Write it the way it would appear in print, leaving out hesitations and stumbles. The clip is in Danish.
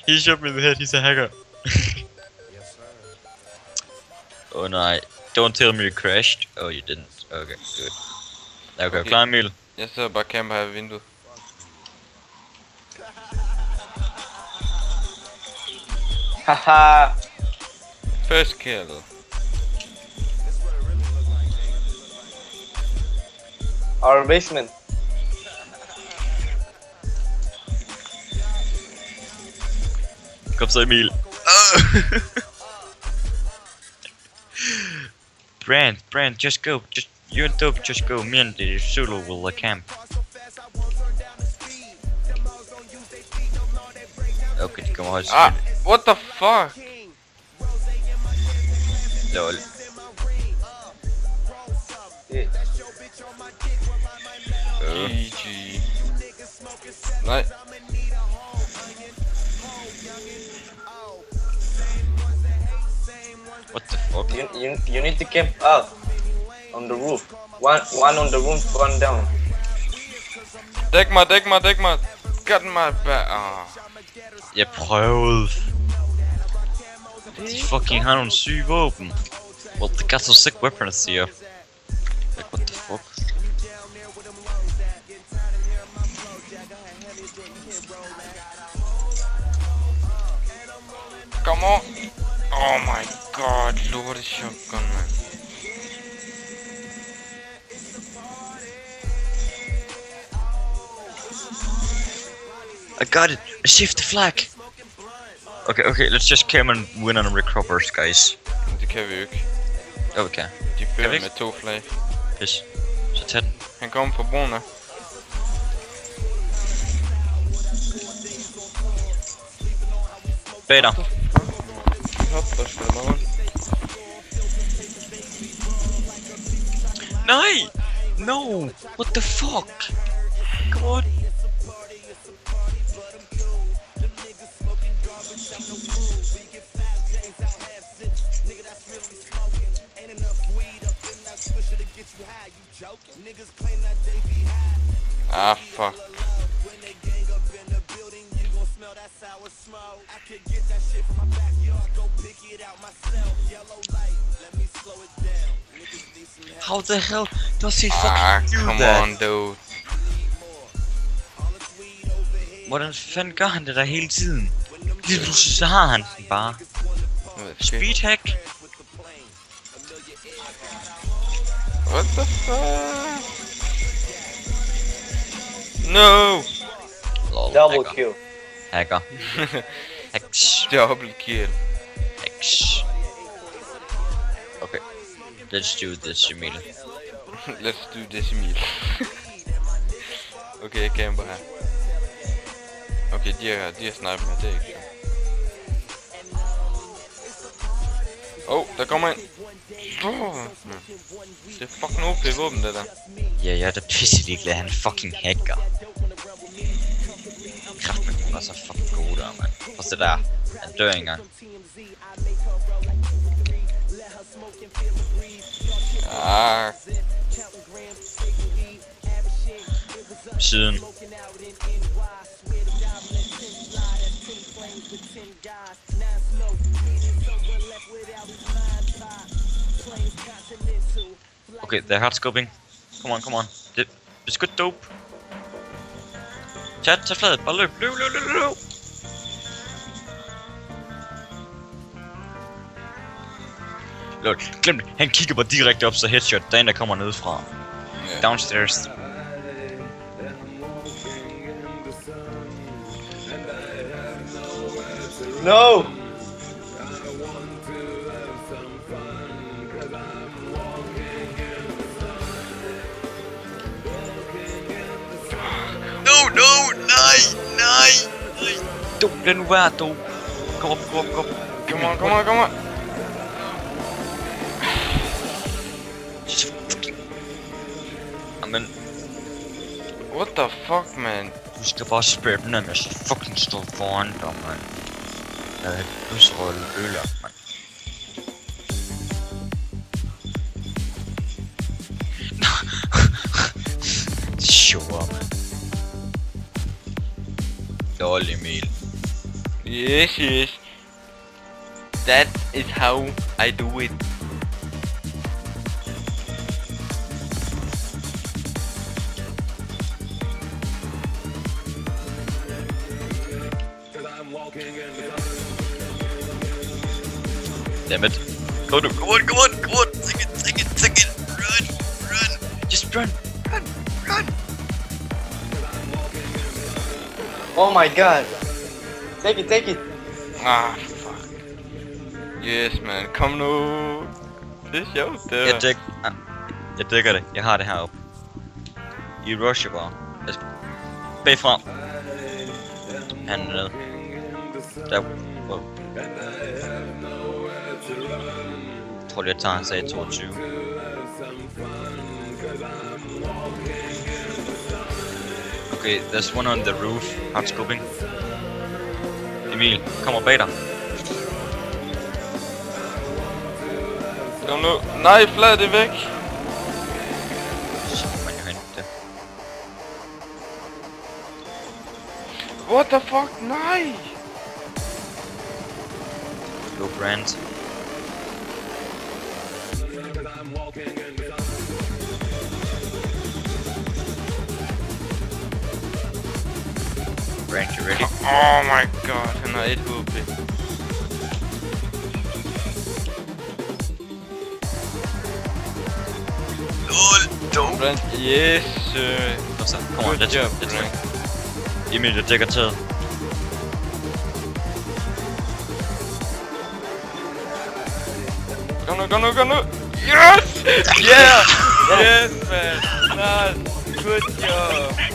He shot me in the head, he's a hacker. Yes, sir. Oh no, don't tell me you crashed. Oh, you didn't. Okay, good. Okay, Okay. klar Emil. Jeg sidder bare og camper her ved vinduet. Haha. First kill. Our basement. Kom så Emil. Brand, just go. You and Dope just go. Me and the Zulu will camp. Okay, de kommer højst. Ah, what the fuck? Lol. Yeah. GG. Nej. What the fuck? You need to camp out on the roof. One on the roof, one down. Dæk mig. Got my back. Ah. Jeg prøvede. De fucking har nogle syge våben. Well, they got so sick weapons here. Like, what the fuck? Come on. Oh my god, lorte shotgun, man. I got it! I shift the flag! Okay, let's just come and win on recovers, guys. Det kan vi jo ikke. Okay, De Kan vi fører ikke? med 2 flag. pis. Så tag den. Han kommer på broen her. Bag dig. Hop, der skal der rundt. Nej! No! What the fuck? Come on! Ah, fuck. How the hell does he Ah, fucking do come that? on, dude. Hvordan fanden gør han det der hele tiden? Lige pludselig så har han den bare. Speedhack? What the fuck? No! Lol, Double hacker. kill. Hacker. Hacks. Double kill. Hacks. Okay. Let's do this, Emil. Let's do this, Emil. Okay, jeg camper her. Okay, de har sniper med, det er ikke så. Der kommer en. Det er fucking OP våben, det der. Ja, jeg er da pisse ligeglad, han er fucking hacker. Kraftmen, hun er så fucking god der, mand. Prøv det der. Han dør ikke engang. Ah, Siden. Okay, they're hard scoping. Come on. Beskyt Dope. Tag fladet, bare løb. Lol, glem det. Han kigger bare direkte op, så headshot, der er en, der kommer nedefra. ja. Downstairs. No! No, nej. Dope, lad nu være, Dope. Kom op. Come on. Amen, What the fuck, man? du skal bare spære den af med så fucking står foran dig, mand. Jeg havde lysrøde øler, mand. Sure, man. Lol, Emil. Yes. That is how I do it. Damn it. Come on. Sing it. Run. Just run. Oh my god. Take it. Ah, fuck. Yes, man. Kom nu. Det er sjovt, det der. Jeg dækker det. Jeg har det heroppe. I rusher bare. Bagfra. Han er nede. Der. Wow. Jeg tror lige, jeg tager hans A22. Okay, there's one on the roof. Hard scoping. Emil, kommer bag dig. Kom nu. Nej, flad det væk. Så kan man jo hente det. What the fuck? Nej. Go Brand. Brand, you ready? Oh my god, han har 1 HP. Brand, yes. Kom så, kom on, let's go. Emil, jeg dækker taget. Kom nu. Yes! Yeah! Yes, man. Nice. Good job.